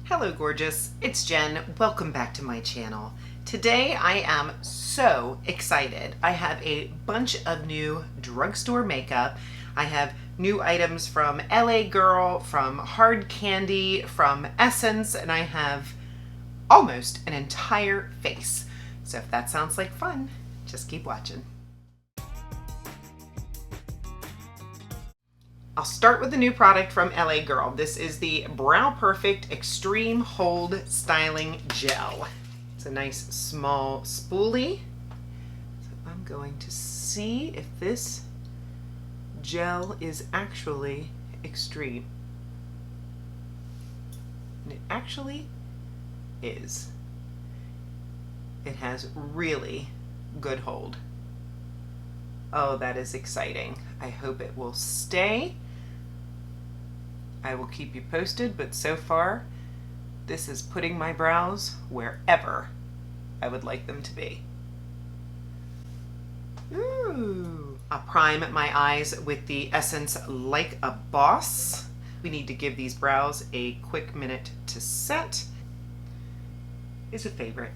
Hello gorgeous, it's Jen. Welcome back to my channel. Today I am so excited. I have a bunch of new drugstore makeup. I have new items from LA Girl, from Hard Candy, from Essence, and I have almost an entire face. So if that sounds like fun, just keep watching. I'll start with the new product from LA Girl. This is the Brow Perfect Extreme Hold Styling Gel. It's a nice small spoolie. So I'm going to see if this gel is actually extreme. And it actually is. It has really good hold. Oh, that is exciting. I hope it will stay. I will keep you posted, but so far, this is putting my brows wherever I would like them to be. Ooh. I'll prime my eyes with the Essence Like a Boss. We need to give these brows a quick minute to set. It's a favorite.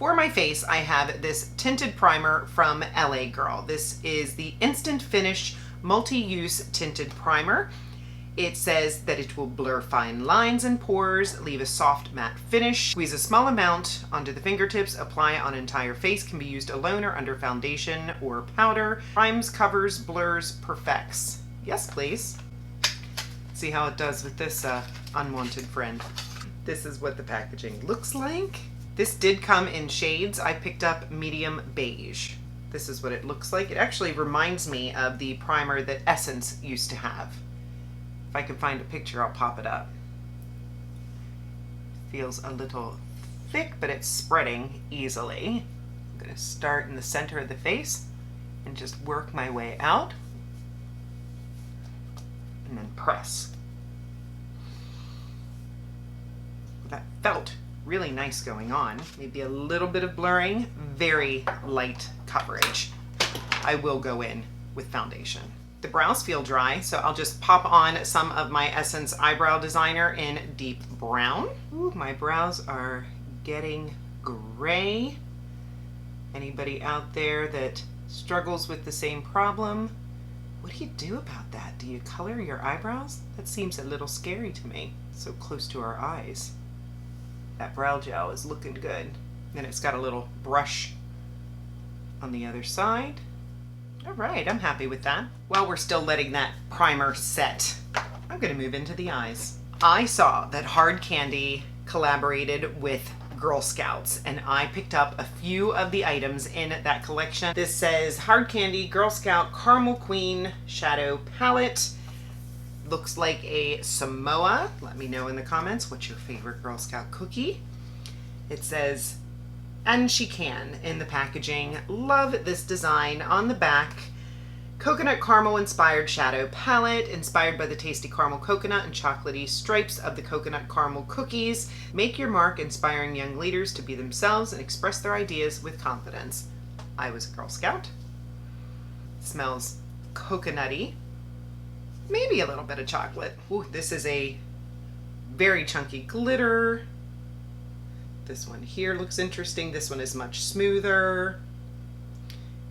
For my face, I have this tinted primer from LA Girl. This is the Instant Finish Multi-Use Tinted Primer. It says that it will blur fine lines and pores, leave a soft matte finish. Squeeze a small amount onto the fingertips, apply on entire face, can be used alone or under foundation or powder. Primes, covers, blurs, perfects. Yes, please. See how it does with this unwanted friend. This is what the packaging looks like. This did come in shades. I picked up medium beige. This is what it looks like. It actually reminds me of the primer that Essence used to have. If I can find a picture, I'll pop it up. Feels a little thick, but it's spreading easily. I'm going to start in the center of the face and just work my way out. And then press. That felt really nice going on. Maybe a little bit of blurring, very light coverage. I will go in with foundation. The brows feel dry, so I'll just pop on some of my Essence Eyebrow Designer in deep brown. Ooh, my brows are getting gray. Anybody out there that struggles with the same problem? What do you do about that? Do you color your eyebrows? That seems a little scary to me. So close to our eyes. That brow gel is looking good. And it's got a little brush on the other side. All right, I'm happy with that. While we're still letting that primer set, I'm gonna move into the eyes. I saw that Hard Candy collaborated with Girl Scouts, and I picked up a few of the items in that collection. This says Hard Candy Girl Scout Caramel Queen Shadow Palette. Looks like a Samoa. Let me know in the comments what's your favorite Girl Scout cookie. It says, and she can in the packaging. Love this design on the back. Coconut caramel inspired shadow palette, inspired by the tasty caramel coconut and chocolatey stripes of the coconut caramel cookies. Make your mark, inspiring young leaders to be themselves and express their ideas with confidence. I was a Girl Scout. Smells coconutty. Maybe a little bit of chocolate. Ooh, this is a very chunky glitter. This one here looks interesting. This one is much smoother.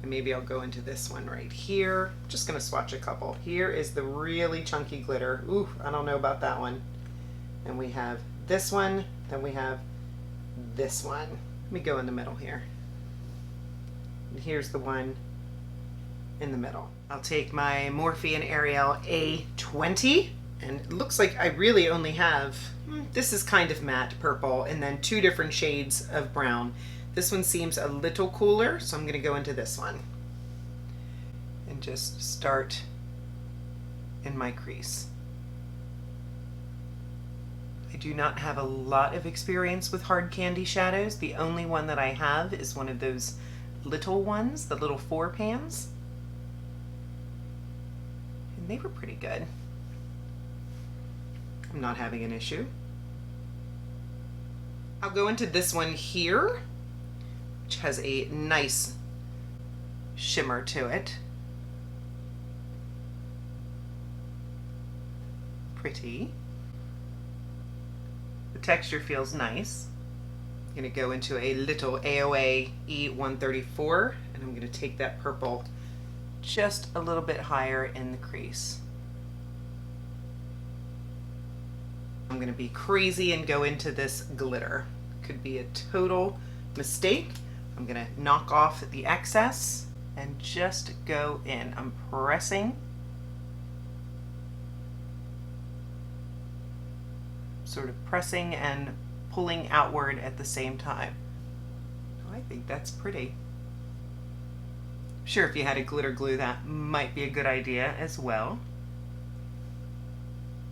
And maybe I'll go into this one right here. Just gonna swatch a couple. Here is the really chunky glitter. Ooh, I don't know about that one. And we have this one, then we have this one. Let me go in the middle here. And here's the one in the middle. I'll take my Morphe and Ariel A20. And it looks like I really only have, this is kind of matte purple, and then two different shades of brown. This one seems a little cooler, so I'm going to go into this one. And just start in my crease. I do not have a lot of experience with Hard Candy shadows. The only one that I have is one of those little ones, the little 4 pans. And they were pretty good. I'm not having an issue. I'll go into this one here, which has a nice shimmer to it. Pretty. The texture feels nice. I'm gonna go into a little AOA E134, and I'm gonna take that purple just a little bit higher in the crease. I'm gonna be crazy and go into this glitter. Could be a total mistake. I'm gonna knock off the excess and just go in. I'm pressing. Sort of pressing and pulling outward at the same time. Oh, I think that's pretty. Sure, if you had a glitter glue, that might be a good idea as well.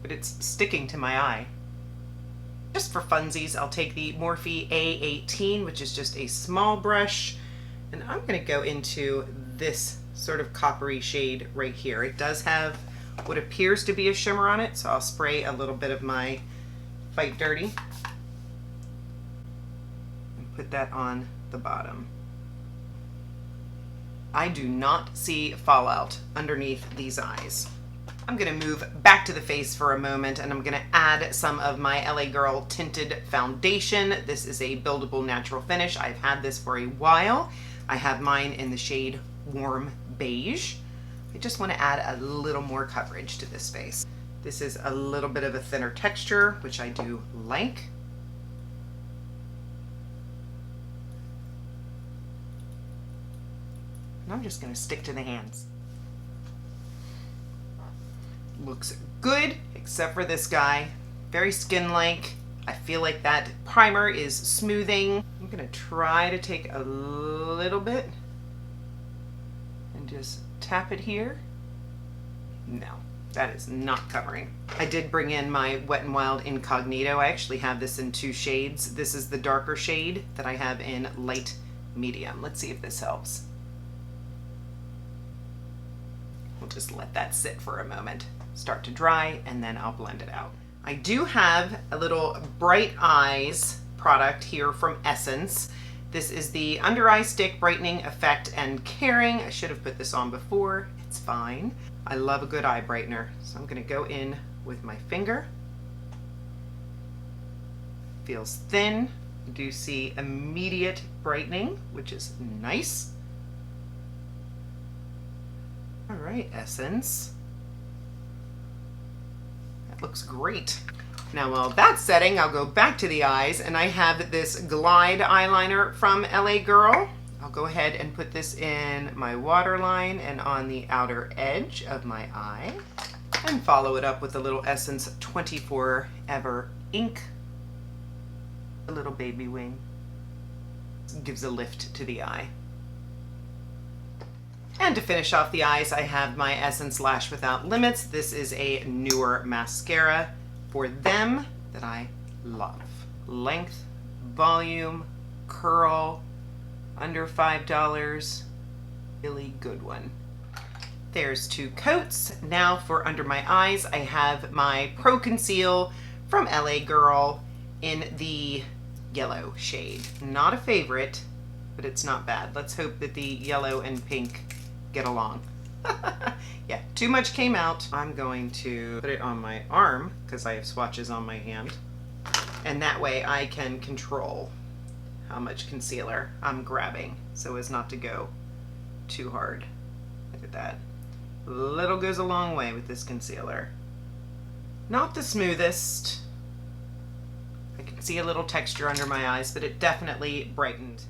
But it's sticking to my eye. Just for funsies, I'll take the Morphe A18, which is just a small brush, and I'm going to go into this sort of coppery shade right here. It does have what appears to be a shimmer on it, so I'll spray a little bit of my Fight Dirty and put that on the bottom. I do not see fallout underneath these eyes. I'm going to move back to the face for a moment, and I'm going to add some of my LA Girl tinted foundation. This is a buildable natural finish. I've had this for a while. I have mine in the shade Warm Beige. I just want to add a little more coverage to this face. This is a little bit of a thinner texture, which I do like. And I'm just going to stick to the hands. Looks good, except for this guy. Very skin-like. I feel like that primer is smoothing. I'm gonna try to take a little bit and just tap it here. No, that is not covering. I did bring in my Wet n Wild Incognito. I actually have this in 2 shades. This is the darker shade that I have in light medium. Let's see if this helps. We'll just let that sit for a moment. Start to dry, and then I'll blend it out. I do have a little Bright Eyes product here from Essence. This is the Under Eye Stick Brightening Effect and Caring. I should have put this on before. It's fine. I love a good eye brightener. So I'm going to go in with my finger. Feels thin. You do see immediate brightening, which is nice. All right, Essence. That looks great. Now while that's setting, I'll go back to the eyes, and I have this Glide eyeliner from LA Girl. I'll go ahead and put this in my waterline and on the outer edge of my eye, and follow it up with a little Essence 24 Ever ink. A little baby wing. Gives a lift to the eye. And to finish off the eyes, I have my Essence Lash Without Limits. This is a newer mascara for them that I love. Length, volume, curl, under $5. Really good one. There's 2 coats. Now for under my eyes, I have my Pro Conceal from LA Girl in the yellow shade. Not a favorite, but it's not bad. Let's hope that the yellow and pink get along. Yeah, too much came out. I'm going to put it on my arm because I have swatches on my hand, and that way I can control how much concealer I'm grabbing so as not to go too hard. Look at that. Little goes a long way with this concealer. Not the smoothest. I can see a little texture under my eyes, but it definitely brightened.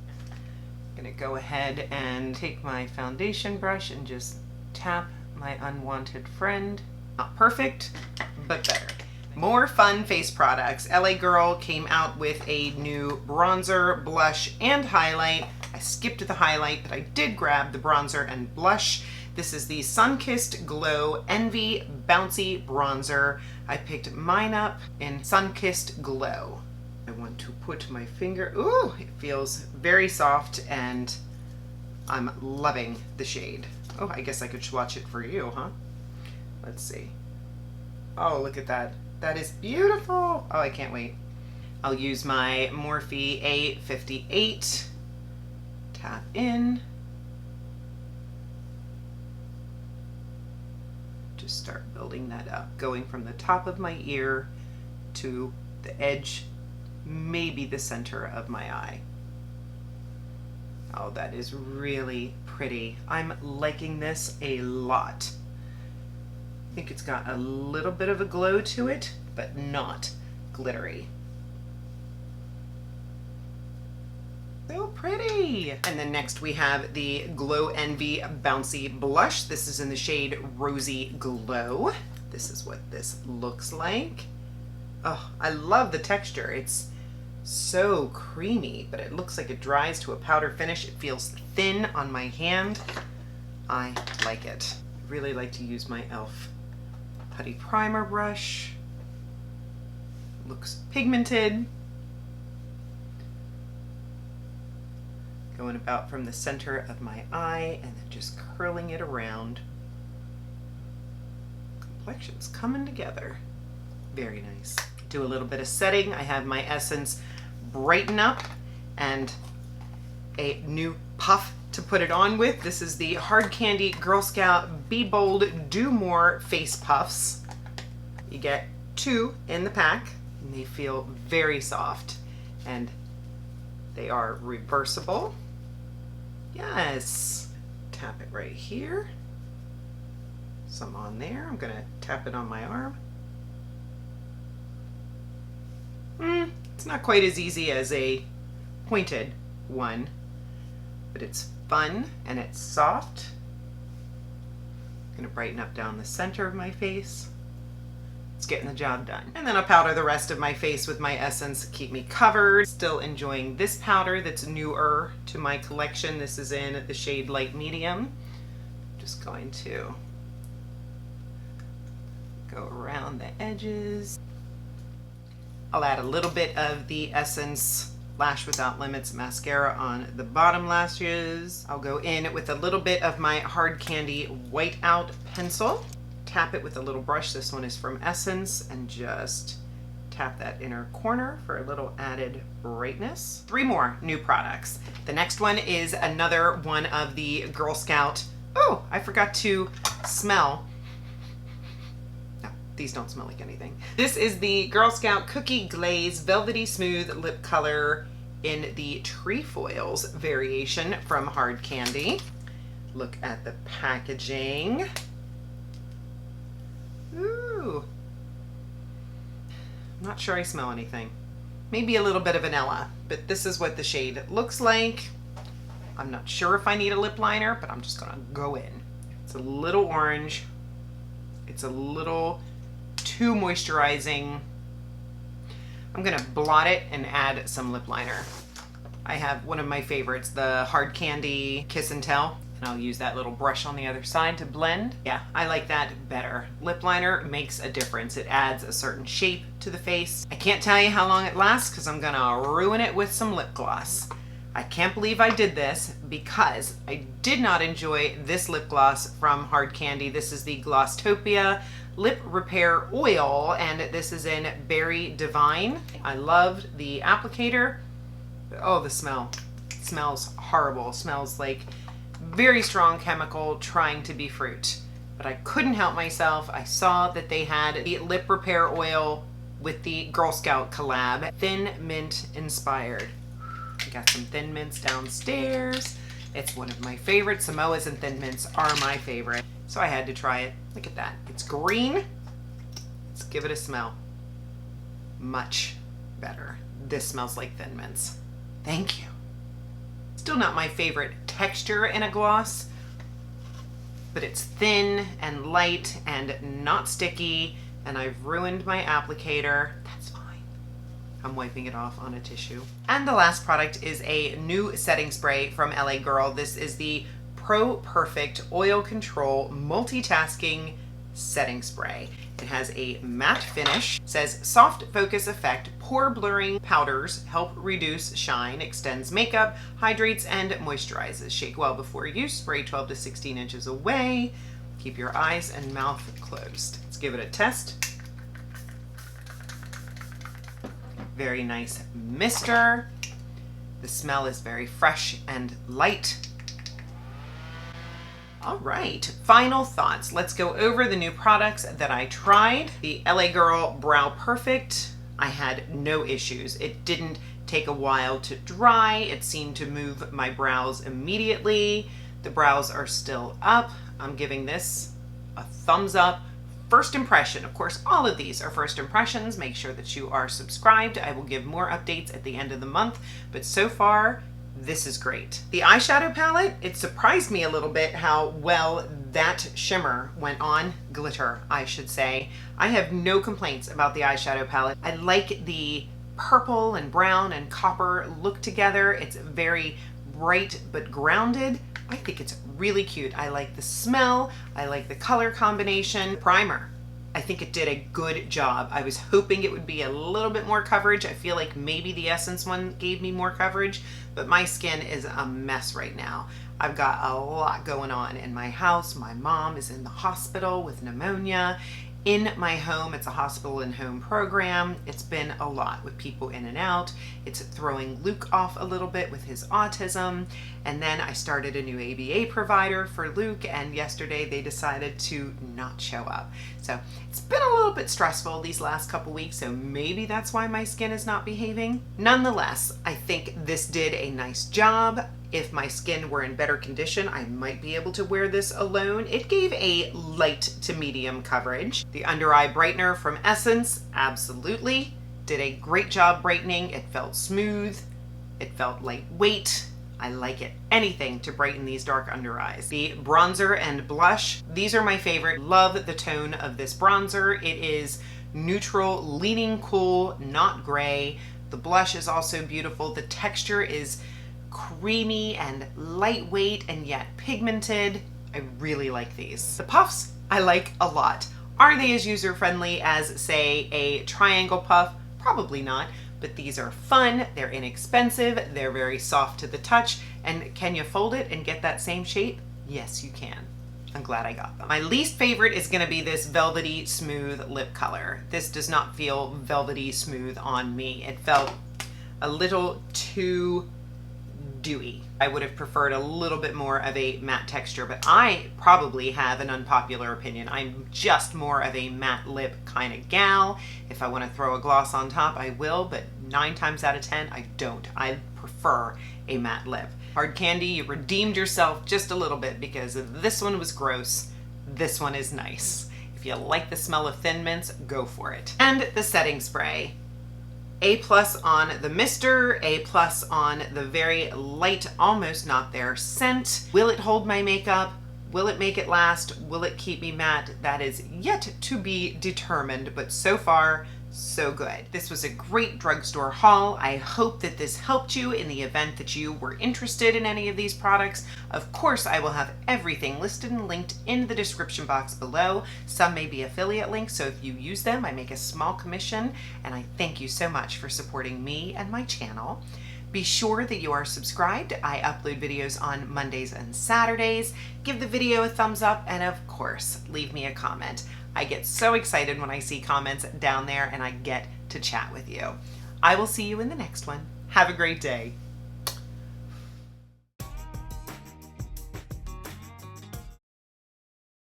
I'm gonna go ahead and take my foundation brush and just tap my unwanted friend. Not perfect, but better. More fun face products. LA Girl came out with a new bronzer, blush, and highlight. I skipped the highlight, but I did grab the bronzer and blush. This is the Sunkissed Glow Envy Bouncy Bronzer. I picked mine up in Sunkissed Glow. I want to put my finger, ooh, it feels very soft, and I'm loving the shade. Oh, I guess I could swatch it for you, huh? Let's see. Oh, look at that. That is beautiful. Oh, I can't wait. I'll use my Morphe A58. Tap in. Just start building that up, going from the top of my ear to the edge maybe the center of my eye. Oh, that is really pretty. I'm liking this a lot. I think it's got a little bit of a glow to it, but not glittery. So pretty. And then next we have the Glow Envy Bouncy Blush. This is in the shade Rosy Glow. This is what this looks like. Oh, I love the texture. It's so creamy, but it looks like it dries to a powder finish. It feels thin on my hand. I like it. I really like to use my e.l.f. Putty Primer brush. Looks pigmented. Going about from the center of my eye and then just curling it around. Complexion's coming together. Very nice. Do a little bit of setting. I have my Essence Brighten Up and a new puff to put it on with. This is the Hard Candy Girl Scout Be Bold Do More Face Puffs. You get 2 in the pack and they feel very soft and they are reversible. Yes. Tap it right here. Some on there. I'm gonna tap it on my arm. It's not quite as easy as a pointed one, but it's fun and it's soft. I'm gonna brighten up down the center of my face. It's getting the job done. And then I'll powder the rest of my face with my Essence Keep Me Covered. Still enjoying this powder that's newer to my collection. This is in the shade Light Medium. Just going to go around the edges. I'll add a little bit of the Essence Lash Without Limits mascara on the bottom lashes. I'll go in with a little bit of my Hard Candy Whiteout pencil. Tap it with a little brush. This one is from Essence, and just tap that inner corner for a little added brightness. 3 more new products. The next one is another one of the Girl Scout. Oh, I forgot to smell. No, these don't smell like anything. This is the Girl Scout Cookie Glaze Velvety Smooth Lip Color in the Trefoils variation from Hard Candy. Look at the packaging. Ooh. I'm not sure I smell anything. Maybe a little bit of vanilla, but this is what the shade looks like. I'm not sure if I need a lip liner, but I'm just gonna go in. It's a little orange. It's a little too moisturizing. I'm gonna blot it and add some lip liner. I have one of my favorites, the Hard Candy Kiss and Tell. And I'll use that little brush on the other side to blend. Yeah, I like that better. Lip liner makes a difference. It adds a certain shape to the face. I can't tell you how long it lasts because I'm gonna ruin it with some lip gloss. I can't believe I did this because I did not enjoy this lip gloss from Hard Candy. This is the Glosstopia Lip Repair Oil, and this is in Berry Divine. I loved the applicator. Oh, the smell. It smells horrible. It smells like very strong chemical trying to be fruit, but I couldn't help myself. I saw that they had the lip repair oil with the Girl Scout collab, Thin Mint inspired. I got some Thin Mints downstairs. It's one of my favorites. Samoas and Thin Mints are my favorite, so I had to try it. Look at that. It's green. Let's give it a smell. Much better. This smells like Thin Mints. Thank you. Still not my favorite texture in a gloss, but it's thin and light and not sticky, and I've ruined my applicator. That's fine. I'm wiping it off on a tissue. And the last product is a new setting spray from LA Girl. This is the Pro Perfect Oil Control Multitasking Setting Spray. It has a matte finish. It says soft focus effect, pore blurring powders, help reduce shine, extends makeup, hydrates and moisturizes. Shake well before use, spray 12 to 16 inches away. Keep your eyes and mouth closed. Let's give it a test. Very nice mister. The smell is very fresh and light. All right, final thoughts. Let's go over the new products that I tried. The LA Girl Brow Perfect I had no issues. It didn't take a while to dry. It seemed to move my brows immediately. The brows are still up. I'm giving this a thumbs up. First impression. Of course, all of these are first impressions. Make sure that you are subscribed. I will give more updates at the end of the month, but so far, this is great. The eyeshadow palette, it surprised me a little bit how well that shimmer went on. Glitter, I should say. I have no complaints about the eyeshadow palette. I like the purple and brown and copper look together. It's very bright but grounded. I think it's really cute. I like the smell. I like the color combination. Primer. I think it did a good job. I was hoping it would be a little bit more coverage. I feel like maybe the Essence one gave me more coverage, but my skin is a mess right now. I've got a lot going on in my house. My mom is in the hospital with pneumonia. In my home, it's a hospital and home program. It's been a lot with people in and out. It's throwing Luke off a little bit with his autism. And then I started a new ABA provider for Luke, and yesterday they decided to not show up. So it's been a little bit stressful these last couple weeks, so maybe that's why my skin is not behaving. Nonetheless, I think this did a nice job. If my skin were in better condition, I might be able to wear this alone. It gave a light to medium coverage. The under eye brightener from Essence, absolutely. Did a great job brightening. It felt smooth. It felt lightweight. I like it. Anything to brighten these dark under eyes. The bronzer and blush, these are my favorite. Love the tone of this bronzer. It is neutral, leaning cool, not gray. The blush is also beautiful. The texture is creamy and lightweight and yet pigmented. I really like these. The puffs I like a lot. Are they as user-friendly as, say, a triangle puff? Probably not, but these are fun, they're inexpensive, they're very soft to the touch, and can you fold it and get that same shape? Yes, you can. I'm glad I got them. My least favorite is gonna be this velvety smooth lip color. This does not feel velvety smooth on me. It felt a little too dewy. I would have preferred a little bit more of a matte texture, but I probably have an unpopular opinion. I'm just more of a matte lip kind of gal. If I want to throw a gloss on top, I will, but 9 times out of 10, I don't. I prefer a matte lip. Hard Candy, you redeemed yourself just a little bit because this one was gross. This one is nice. If you like the smell of Thin Mints, go for it. And the setting spray. A+ on the mister, A+ on the very light, almost not there scent. Will it hold my makeup? Will it make it last? Will it keep me matte? That is yet to be determined, but so far, so good. This was a great drugstore haul. I hope that this helped you in the event that you were interested in any of these products. Of course, I will have everything listed and linked in the description box below. Some may be affiliate links, so if you use them, I make a small commission, and I thank you so much for supporting me and my channel. Be sure that you are subscribed. I upload videos on Mondays and Saturdays. Give the video a thumbs up, and of course, leave me a comment. I get so excited when I see comments down there and I get to chat with you. I will see you in the next one. Have a great day.